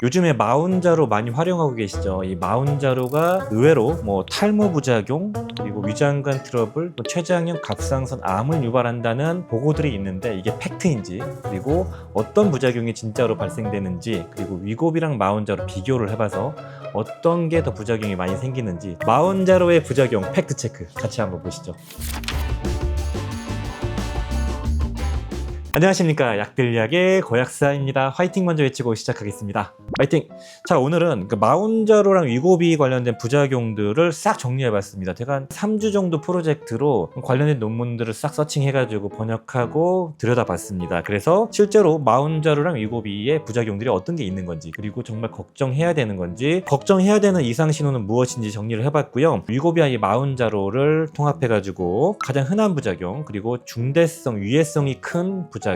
요즘에 마운자로 많이 활용하고 계시죠. 이 마운자로가 의외로 탈모 부작용, 그리고 위장관 트러블, 췌장염, 갑상선, 암을 유발한다는 보고들이 있는데 이게 팩트인지, 그리고 어떤 부작용이 진짜로 발생되는지, 그리고 위고비랑 마운자로 비교를 해봐서 어떤 게 더 부작용이 많이 생기는지, 마운자로의 부작용 팩트 체크 같이 한번 보시죠. 안녕하십니까, 약들약의 고약사입니다. 화이팅 먼저 외치고 시작하겠습니다. 화이팅! 자, 오늘은 마운자로랑 위고비 관련된 부작용들을 싹 정리해봤습니다. 제가 한 3주 정도 프로젝트로 관련된 논문들을 싹 서칭해가지고 번역하고 들여다봤습니다. 그래서 실제로 마운자로랑 위고비의 부작용들이 어떤 게 있는 건지, 그리고 정말 걱정해야 되는 건지, 걱정해야 되는 이상신호는 무엇인지 정리를 해봤고요. 위고비와 이 마운자로를 통합해가지고 가장 흔한 부작용, 그리고 중대성, 위해성이 큰 부작용,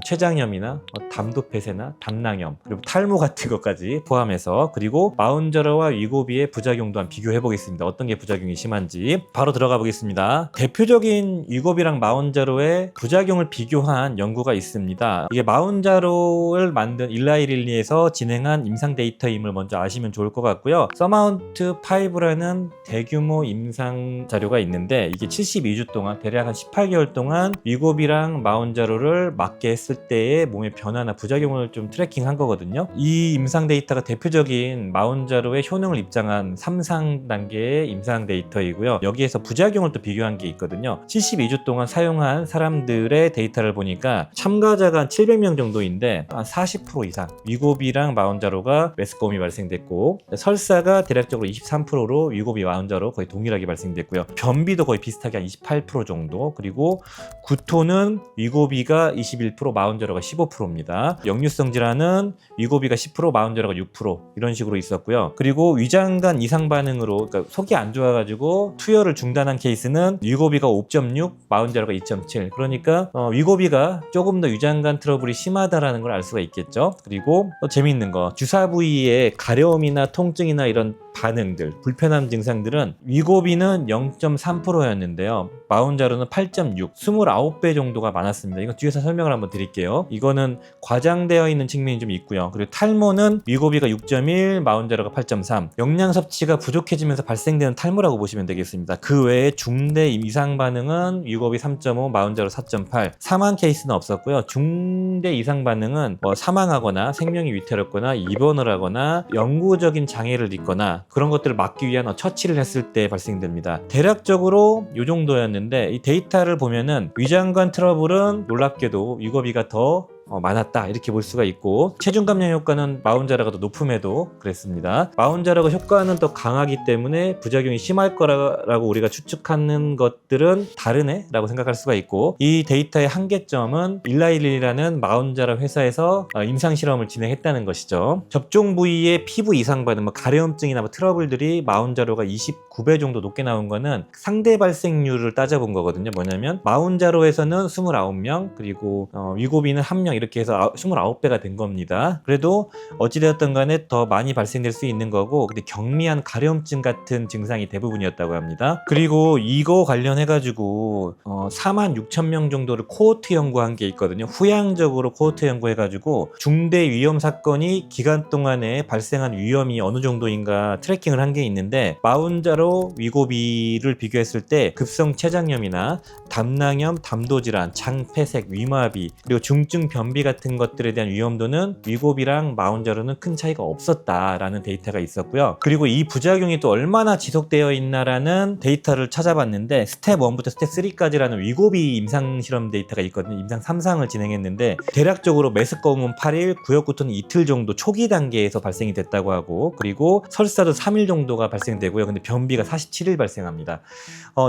췌장염이나 담도폐쇄나 담낭염, 그리고 탈모 같은 것까지 포함해서, 그리고 마운자로와 위고비의 부작용 또한 비교해 보겠습니다. 어떤 게 부작용이 심한지 바로 들어가 보겠습니다. 대표적인 위고비랑 마운자로의 부작용을 비교한 연구가 있습니다. 이게 마운자로를 만든 일라이 릴리에서 진행한 임상 데이터임을 먼저 아시면 좋을 것 같고요. 서마운트 5라는 대규모 임상 자료가 있는데, 이게 72주 동안 대략 한 18개월 동안 위고비랑 마운자로를 맞게 했을 때의 몸의 변화나 부작용을 좀 트래킹한 거거든요. 이 임상 데이터가 대표적인 마운자로의 효능을 입증한 3상 단계의 임상 데이터이고요. 여기에서 부작용을 또 비교한 게 있거든요. 72주 동안 사용한 사람들의 데이터를 보니까 참가자가 한 700명 정도인데 한 40% 이상 위고비랑 마운자로가 메스꺼움이 발생됐고, 설사가 대략적으로 23%로 위고비 마운자로 거의 동일하게 발생됐고요. 변비도 거의 비슷하게 한 28% 정도, 그리고 구토는 위고비가 21%, 마운자로가 15%입니다. 역류성 질환은 위고비가 10%, 마운자로가 6% 이런 식으로 있었고요. 그리고 위장관 이상 반응으로, 그러니까 속이 안 좋아가지고 투여를 중단한 케이스는 위고비가 5.6, 마운자로가 2.7. 그러니까 위고비가 조금 더 위장관 트러블이 심하다라는 걸 알 수가 있겠죠. 그리고 또 재미있는 거, 주사 부위에 가려움이나 통증이나 이런 반응들, 불편함 증상들은 위고비는 0.3%였는데요. 마운자로는 8.6, 29배 정도가 많았습니다. 이거 뒤에서 설명을 한번 드릴게요. 이거는 과장되어 있는 측면이 좀 있고요. 그리고 탈모는 위고비가 6.1, 마운자로가 8.3. 영양 섭취가 부족해지면서 발생되는 탈모라고 보시면 되겠습니다. 그 외에 중대 이상 반응은 위고비 3.5, 마운자로 4.8. 사망 케이스는 없었고요. 중대 이상 반응은 사망하거나 생명이 위태롭거나 입원을 하거나 영구적인 장애를 입거나 그런 것들을 막기 위한 처치를 했을 때 발생됩니다. 대략적으로 이 정도였는데, 이 데이터를 보면은 위장관 트러블은 놀랍게도 위고비가 더 많았다 이렇게 볼 수가 있고, 체중 감량 효과는 마운자로가 더 높음에도 그랬습니다. 마운자로가 효과는 더 강하기 때문에 부작용이 심할 거라고 우리가 추측하는 것들은 다르네 라고 생각할 수가 있고, 이 데이터의 한계점은 일라이릴이라는 마운자로 회사에서 임상 실험을 진행했다는 것이죠. 접종 부위의 피부 이상 반응, 가려움증이나 트러블들이 마운자로가 29배 정도 높게 나온 거는 상대 발생률을 따져본 거거든요. 뭐냐면 마운자로에서는 29명, 그리고 위고비는 1명, 이렇게 해서 29배가 된 겁니다. 그래도 어찌되었던 간에 더 많이 발생될 수 있는 거고, 근데 경미한 가려움증 같은 증상이 대부분이었다고 합니다. 그리고 이거 관련해가지고 46,000명 정도를 코호트 연구한 게 있거든요. 후양적으로 코호트 연구해가지고 중대 위험 사건이 기간 동안에 발생한 위험이 어느 정도인가 트래킹을 한 게 있는데, 마운자로 위고비를 비교했을 때 급성 췌장염이나 담낭염, 담도질환, 장폐색, 위마비, 그리고 중증 변비 같은 것들에 대한 위험도는 위고비랑 마운자로는 큰 차이가 없었다라는 데이터가 있었고요. 그리고 이 부작용이 또 얼마나 지속되어 있나라는 데이터를 찾아봤는데, 스텝 1부터 스텝 3까지라는 위고비 임상 실험 데이터가 있거든요. 임상 3상을 진행했는데 대략적으로 메스꺼움은 8일, 구역구토는 이틀 정도 초기 단계에서 발생이 됐다고 하고, 그리고 설사도 3일 정도가 발생되고요. 근데 변비가 47일 발생합니다.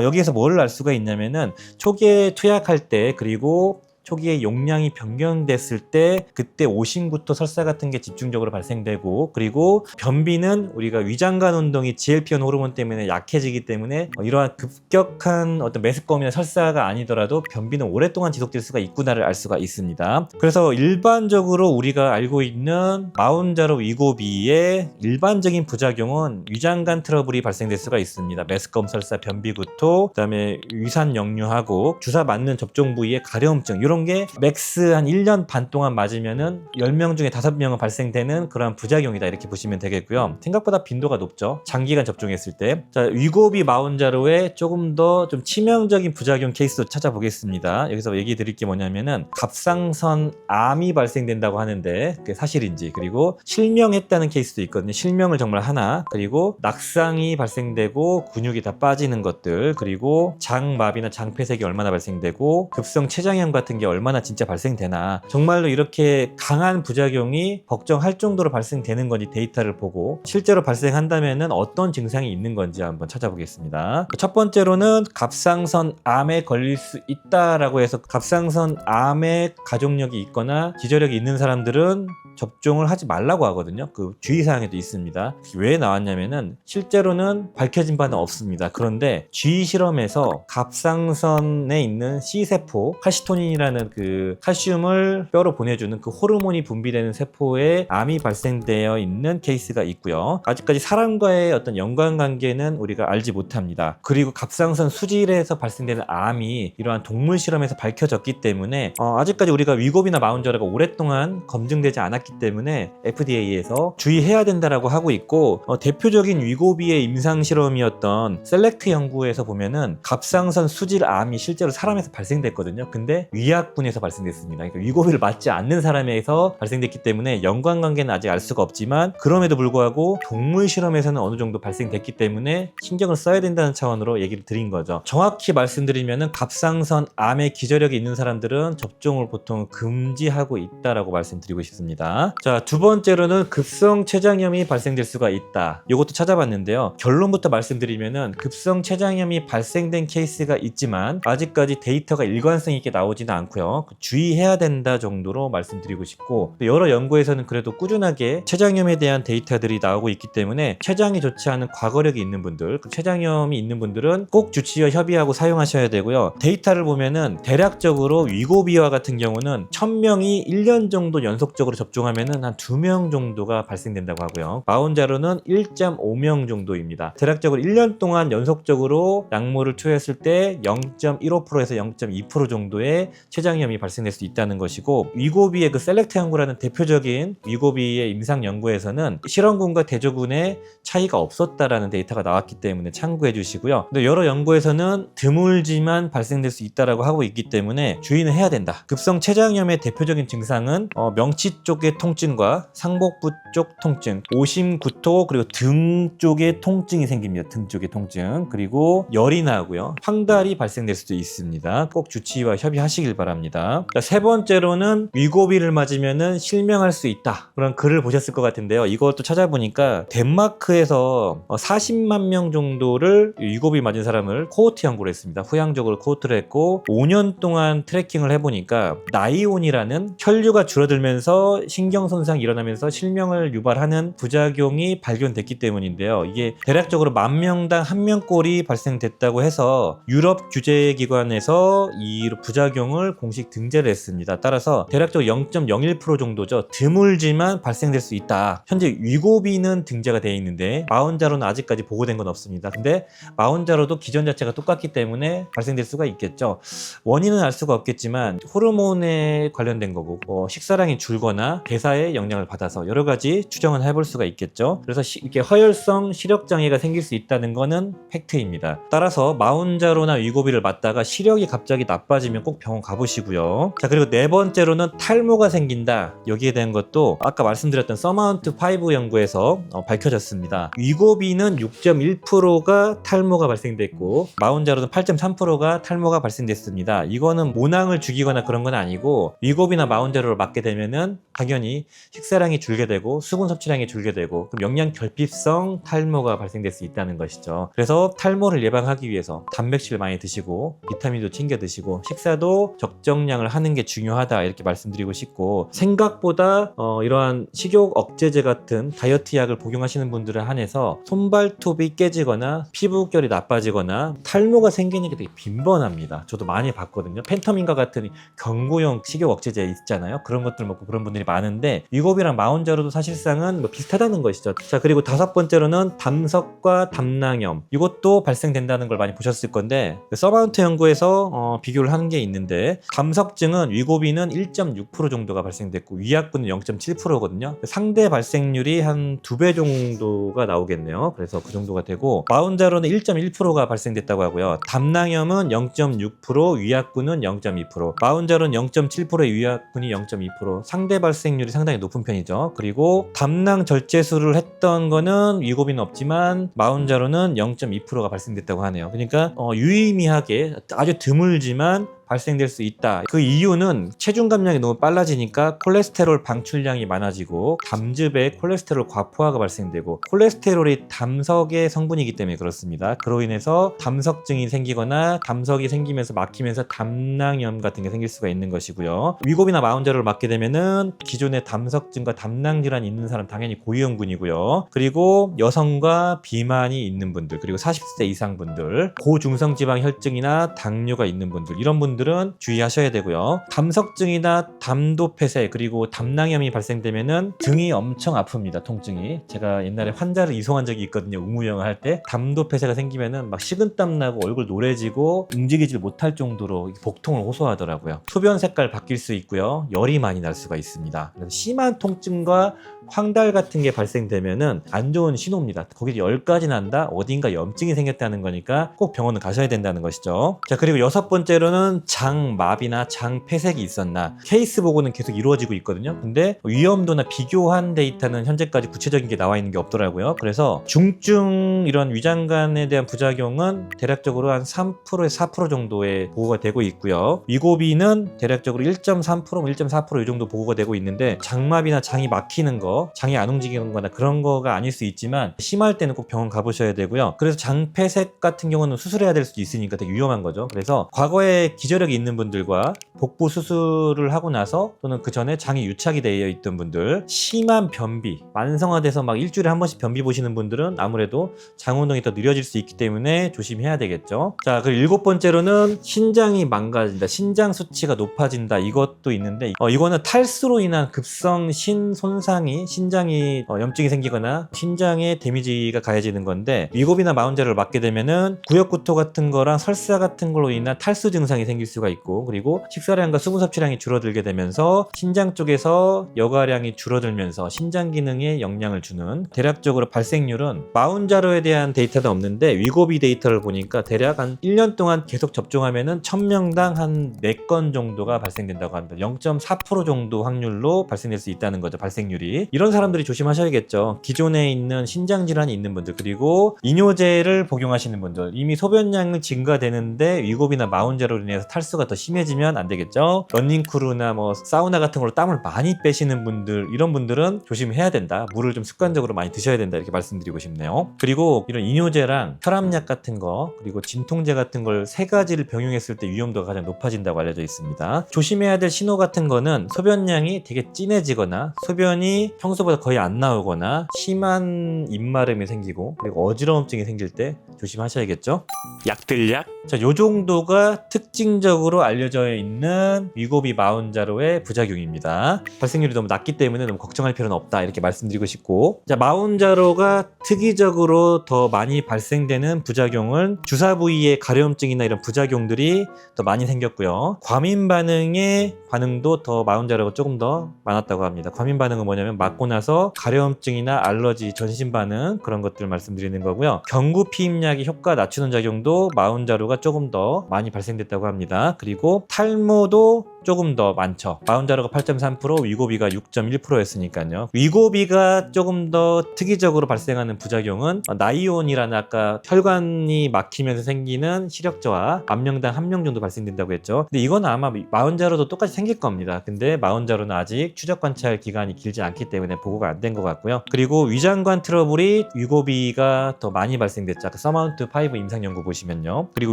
여기에서 뭘 알 수가 있냐면은 초기에 투약할 때, 그리고 초기에 용량이 변경됐을 때 그때 오심구토, 설사 같은 게 집중적으로 발생되고, 그리고 변비는 우리가 위장관 운동이 GLP-1 호르몬 때문에 약해지기 때문에 이러한 급격한 어떤 메스꺼움이나 설사가 아니더라도 변비는 오랫동안 지속될 수가 있구나를 알 수가 있습니다. 그래서 일반적으로 우리가 알고 있는 마운자로 위고비의 일반적인 부작용은 위장관 트러블이 발생될 수가 있습니다. 메스꺼움, 설사, 변비구토, 그다음에 위산 역류하고 주사 맞는 접종 부위의 가려움증, 이런 이런 게 맥스 한 1년 반 동안 맞으면은 10명 중에 5명은 발생되는 그런 부작용이다 이렇게 보시면 되겠고요. 생각보다 빈도가 높죠. 장기간 접종했을 때. 자, 위고비 마운자로의 조금 더 좀 치명적인 부작용 케이스도 찾아보겠습니다. 여기서 얘기 드릴 게 뭐냐면은 갑상선 암이 발생된다고 하는데 그게 사실인지, 그리고 실명했다는 케이스도 있거든요. 실명을 정말 하나, 그리고 낙상이 발생되고 근육이 다 빠지는 것들, 그리고 장마비나 장폐색이 얼마나 발생되고 급성 췌장염 같은 게 얼마나 진짜 발생되나, 정말로 이렇게 강한 부작용이 걱정할 정도로 발생되는 건지 데이터를 보고 실제로 발생한다면은 어떤 증상이 있는 건지 한번 찾아보겠습니다. 첫 번째로는 갑상선 암에 걸릴 수 있다라고 해서 갑상선 암에 가족력이 있거나 기저력이 있는 사람들은 접종을 하지 말라고 하거든요. 그 주의사항에도 있습니다. 왜 나왔냐면은 실제로는 밝혀진 바는 없습니다. 그런데 쥐 실험에서 갑상선에 있는 C세포, 칼시토닌이라는 그 칼슘을 뼈로 보내주는 그 호르몬이 분비되는 세포에 암이 발생되어 있는 케이스가 있고요. 아직까지 사람과의 어떤 연관관계는 우리가 알지 못합니다. 그리고 갑상선 수질에서 발생되는 암이 이러한 동물 실험에서 밝혀졌기 때문에 아직까지 우리가 위고비나 마운저라가 오랫동안 검증되지 않았기 때문에 FDA에서 주의해야 된다라고 하고 있고, 대표적인 위고비의 임상 실험이었던 셀렉트 연구에서 보면은 갑상선 수질 암이 실제로 사람에서 발생됐거든요. 근데 위약군에서 발생됐습니다. 그러니까 위고비를 맞지 않는 사람에서 발생됐기 때문에 연관관계는 아직 알 수가 없지만, 그럼에도 불구하고 동물 실험에서는 어느 정도 발생됐기 때문에 신경을 써야 된다는 차원으로 얘기를 드린 거죠. 정확히 말씀드리면은 갑상선 암에 기저력이 있는 사람들은 접종을 보통 금지하고 있다라고 말씀드리고 싶습니다. 자, 두 번째로는 급성 췌장염이 발생될 수가 있다. 이것도 찾아봤는데요. 결론부터 말씀드리면은 급성 췌장염이 발생된 케이스가 있지만 아직까지 데이터가 일관성 있게 나오지는 않고요. 주의해야 된다 정도로 말씀드리고 싶고, 여러 연구에서는 그래도 꾸준하게 췌장염에 대한 데이터들이 나오고 있기 때문에 췌장이 좋지 않은 과거력이 있는 분들, 췌장염이 있는 분들은 꼭 주치의와 협의하고 사용하셔야 되고요. 데이터를 보면은 대략적으로 위고비와 같은 경우는 1000명이 1년 정도 연속적으로 접종하면은 한 2명 정도가 발생된다고 하고요. 마운자로는 1.5명 정도입니다. 대략적으로 1년 동안 연속적으로 약물을 투여했을 때 0.15%에서 0.2% 정도의 췌장염이 발생될 수 있다는 것이고, 위고비의 그 셀렉트 연구라는 대표적인 위고비의 임상 연구에서는 실험군과 대조군의 차이가 없었다라는 데이터가 나왔기 때문에 참고해 주시고요. 근데 여러 연구에서는 드물지만 발생될 수 있다라고 하고 있기 때문에 주의는 해야 된다. 급성 췌장염의 대표적인 증상은 명치 쪽의 통증과 상복부 쪽 통증, 오심, 구토, 그리고 등 쪽에 통증이 생깁니다. 등 쪽에 통증, 그리고 열이 나고요. 황달이 발생될 수도 있습니다. 꼭 주치의와 협의하시길 바랍니다. 자, 세 번째로는 위고비를 맞으면은 실명할 수 있다. 그런 글을 보셨을 것 같은데요. 이것도 찾아보니까 덴마크에서 40만 명 정도를 위고비 맞은 사람을 코호트 연구를 했습니다. 후향적으로 코호트를 했고 5년 동안 트래킹을 해보니까 나이온이라는 혈류가 줄어들면서 신경 손상이 일어나면서 실명을 유발하는 부작용이 발견됐기 때문인데요. 이게 대략적으로 10,000명당 1명꼴이 발생됐다고 해서 유럽 규제기관에서 이 부작용을 공식 등재를 했습니다. 따라서 대략적으로 0.01% 정도죠. 드물지만 발생될 수 있다. 현재 위고비는 등재가 되어 있는데 마운자로는 아직까지 보고된 건 없습니다. 근데 마운자로도 기전 자체가 똑같기 때문에 발생될 수가 있겠죠. 원인은 알 수가 없겠지만 호르몬에 관련된 거고 식사량이 줄거나 대사에 영향을 받아서 여러 가지 추정은 해볼 수가 있겠죠. 그래서 이렇게 허혈성 시력장애가 생길 수 있다는 거는 팩트입니다. 따라서 마운자로나 위고비를 맞다가 시력이 갑자기 나빠지면 꼭 병원 가보시고요. 자, 그리고 네 번째로는 탈모가 생긴다. 여기에 대한 것도 아까 말씀드렸던 서마운트 5 연구에서 밝혀졌습니다. 위고비는 6.1%가 탈모가 발생됐고 마운자로는 8.3%가 탈모가 발생됐습니다. 이거는 모낭을 죽이거나 그런 건 아니고 위고비나 마운자로를 맞게 되면은 당연히 식사량이 줄게 되고 수분 섭취량이 줄게 되고 그럼 영양 결핍성 탈모가 발생될 수 있다는 것이죠. 그래서 탈모를 예방하기 위해서 단백질 많이 드시고 비타민도 챙겨 드시고 식사도 적정량을 하는 게 중요하다 이렇게 말씀드리고 싶고, 생각보다 이러한 식욕 억제제 같은 다이어트 약을 복용하시는 분들에 한해서 손발톱이 깨지거나 피부결이 나빠지거나 탈모가 생기는 게 되게 빈번합니다. 저도 많이 봤거든요. 펜터민과 같은 경구용 식욕 억제제 있잖아요. 그런 것들 먹고 그런 분들이 많은 많은데 위고비랑 마운자로도 사실상은 뭐 비슷하다는 것이죠. 자, 그리고 다섯 번째로는 담석과 담낭염, 이것도 발생된다는 걸 많이 보셨을 건데 서마운트 연구에서 비교를 하는 게 있는데 담석증은 위고비는 1.6% 정도가 발생됐고 위약부는 0.7%거든요. 상대 발생률이 한 2배 정도가 나오겠네요. 그래서 그 정도가 되고 마운자로는 1.1%가 발생됐다고 하고요. 담낭염은 0.6%, 위약부는 0.2%, 마운자로는 0.7%의 위약분이 0.2%, 상대 발생률이 상당히 높은 편이죠. 그리고 담낭 절제술을 했던 거는 위고비는 없지만 마운자로는 0.2%가 발생됐다고 하네요. 그러니까 유의미하게 아주 드물지만 발생될 수 있다. 그 이유는 체중 감량이 너무 빨라지니까 콜레스테롤 방출량이 많아지고 담즙에 콜레스테롤 과포화가 발생되고 콜레스테롤이 담석의 성분이기 때문에 그렇습니다. 그로 인해서 담석증이 생기거나 담석이 생기면서 막히면서 담낭염 같은 게 생길 수가 있는 것이고요. 위고비나 마운자로를 맞게 되면은 기존의 담석증과 담낭 질환이 있는 사람 당연히 고위험군이고요. 그리고 여성과 비만이 있는 분들, 그리고 40세 이상 분들, 고중성 지방 혈증이나 당뇨가 있는 분들, 이런 분들은 주의하셔야 되고요. 담석증이나 담도 폐쇄 그리고 담낭염이 발생되면은 등이 엄청 아픕니다. 통증이. 제가 옛날에 환자를 이송한 적이 있거든요. 의무영어 할 때 담도 폐쇄가 생기면은 막 식은땀 나고 얼굴 노래지고 움직이질 못할 정도로 복통을 호소하더라고요. 소변 색깔 바뀔 수 있고요. 열이 많이 날 수가 있습니다. 그래서 심한 통증과 황달 같은 게 발생되면은 안 좋은 신호입니다. 거기 열까지 난다, 어딘가 염증이 생겼다는 거니까 꼭 병원을 가셔야 된다는 것이죠. 자, 그리고 여섯 번째로는 장마비나 장폐색이 있었나, 케이스 보고는 계속 이루어지고 있거든요. 근데 위험도나 비교한 데이터는 현재까지 구체적인 게 나와 있는 게 없더라고요. 그래서 중증 이런 위장관에 대한 부작용은 대략적으로 한 3%에서 4% 정도의 보고가 되고 있고요. 위고비는 대략적으로 1.3%, 1.4% 이 정도 보고가 되고 있는데 장마비나 장이 막히는 거, 장이 안 움직이는 거나 그런 거가 아닐 수 있지만 심할 때는 꼭 병원 가보셔야 되고요. 그래서 장폐색 같은 경우는 수술해야 될 수도 있으니까 되게 위험한 거죠. 그래서 과거에 기저력이 있는 분들과 복부 수술을 하고 나서 또는 그 전에 장이 유착이 되어 있던 분들, 심한 변비, 만성화돼서 막 일주일에 한 번씩 변비 보시는 분들은 아무래도 장 운동이 더 느려질 수 있기 때문에 조심해야 되겠죠. 자, 그리고 일곱 번째로는 신장이 망가진다, 신장 수치가 높아진다, 이것도 있는데 이거는 탈수로 인한 급성 신손상이, 신장이 염증이 생기거나 신장에 데미지가 가해지는 건데 위고비나 마운자를 맞게 되면은 구역구토 같은 거랑 설사 같은 걸로 인한 탈수 증상이 생길 수가 있고, 그리고 식사량과 수분 섭취량이 줄어들게 되면서 신장 쪽에서 여과량이 줄어들면서 신장 기능에 영향을 주는, 대략적으로 발생률은 마운자로에 대한 데이터는 없는데 위고비 데이터를 보니까 대략 한 1년 동안 계속 접종하면은 1000명당 한 4건 정도가 발생된다고 합니다. 0.4% 정도 확률로 발생될 수 있다는 거죠, 발생률이. 이런 사람들이 조심하셔야겠죠. 기존에 있는 신장 질환이 있는 분들, 그리고 이뇨제를 복용하시는 분들, 이미 소변량이 증가되는데 위고비나 마운자로 인해서 탈수가 더 심해지면 안 되겠죠. 러닝크루나 뭐 사우나 같은 걸로 땀을 많이 빼시는 분들, 이런 분들은 조심해야 된다. 물을 좀 습관적으로 많이 드셔야 된다, 이렇게 말씀드리고 싶네요. 그리고 이런 이뇨제랑 혈압약 같은 거, 그리고 진통제 같은 걸 세 가지를 병용했을 때 위험도가 가장 높아진다고 알려져 있습니다. 조심해야 될 신호 같은 거는 소변량이 되게 진해지거나 소변이 평소보다 거의 안 나오거나 심한 입마름이 생기고 그리고 어지러움증이 생길 때 조심하셔야겠죠. 약들약. 자, 요 정도가 특징적으로 알려져 있는 위고비 마운자로의 부작용입니다. 발생률이 너무 낮기 때문에 너무 걱정할 필요는 없다, 이렇게 말씀드리고 싶고, 자, 마운자로가 특이적으로 더 많이 발생되는 부작용은 주사 부위의 가려움증이나 이런 부작용들이 더 많이 생겼고요. 과민 반응의 반응도 더 마운자로가 조금 더 많았다고 합니다. 과민 반응은 뭐냐면 맞고 나서 가려움증이나 알러지, 전신 반응, 그런 것들 말씀드리는 거고요. 경구 피임약이 효과 낮추는 작용도 마운자로가 조금 더 많이 발생됐다고 합니다. 그리고 탈모도 조금 더 많죠. 마운자로가 8.3%, 위고비가 6.1%였으니까요. 위고비가 조금 더 특이적으로 발생하는 부작용은 나이온이라는, 아까 혈관이 막히면서 생기는 시력 저하, 만명당 1명 정도 발생된다고 했죠. 근데 이건 아마 마운자로도 똑같이 생길 겁니다. 근데 마운자로는 아직 추적 관찰 기간이 길지 않기 때문에 보고가 안 된 것 같고요. 그리고 위장관 트러블이 위고비가 더 많이 발생됐죠. 아까 서마운트 5 임상 연구 보시면요. 그리고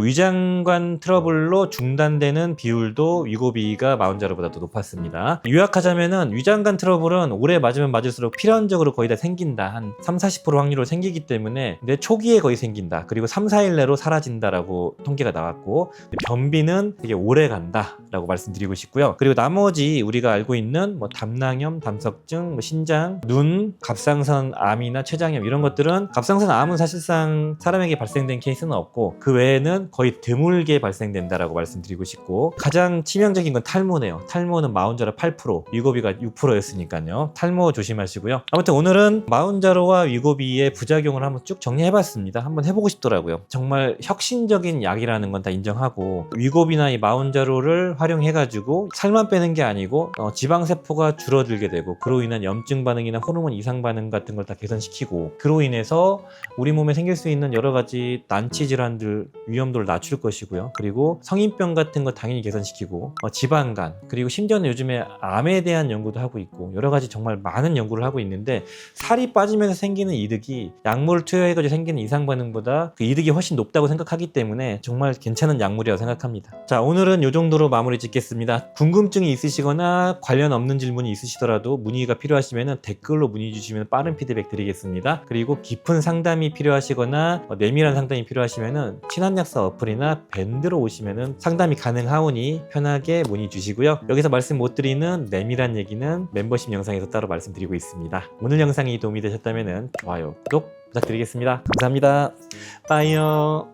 위장관 트러블로 중단되는 비율도 위고비가 위고비가 마운자로보다 더 높았습니다. 요약하자면은 위장관 트러블은 오래 맞으면 맞을수록 필연적으로 거의 다 생긴다. 한 30-40% 확률로 생기기 때문에 근데 초기에 거의 생긴다. 그리고 3-4일 내로 사라진다라고 통계가 나왔고 변비는 되게 오래 간다라고 말씀드리고 싶고요. 그리고 나머지 우리가 알고 있는 뭐 담낭염, 담석증, 뭐 신장, 눈, 갑상선 암이나 췌장염 이런 것들은 갑상선 암은 사실상 사람에게 발생된 케이스는 없고 그 외에는 거의 드물게 발생된다라고 말씀드리고 싶고 가장 치명적인 건 탈모네요. 탈모는 마운자로 8%, 위고비가 6%였으니까요. 탈모 조심하시고요. 아무튼 오늘은 마운자로와 위고비의 부작용을 한번 쭉 정리해봤습니다. 한번 해보고 싶더라고요. 정말 혁신적인 약이라는 건 다 인정하고 위고비나 이 마운자로를 활용해가지고 살만 빼는 게 아니고 지방세포가 줄어들게 되고 그로 인한 염증 반응이나 호르몬 이상 반응 같은 걸 다 개선시키고 그로 인해서 우리 몸에 생길 수 있는 여러 가지 난치 질환들 위험도를 낮출 것이고요. 그리고 성인병 같은 거 당연히 개선시키고 지방간 그리고 심지어는 요즘에 암에 대한 연구도 하고 있고 여러 가지 정말 많은 연구를 하고 있는데 살이 빠지면서 생기는 이득이 약물을 투여해가지고 생기는 이상 반응보다 그 이득이 훨씬 높다고 생각하기 때문에 정말 괜찮은 약물이라고 생각합니다. 자, 오늘은 이 정도로 마무리 짓겠습니다. 궁금증이 있으시거나 관련 없는 질문이 있으시더라도 문의가 필요하시면 댓글로 문의 주시면 빠른 피드백 드리겠습니다. 그리고 깊은 상담이 필요하시거나 내밀한 상담이 필요하시면 친환약사 어플이나 밴드로 오시면 상담이 가능하오니 편하게 문의 주시고요. 여기서 말씀 못 드리는 내밀한 얘기는 멤버십 영상에서 따로 말씀드리고 있습니다. 오늘 영상이 도움이 되셨다면 좋아요, 구독 부탁드리겠습니다. 감사합니다. 빠이요.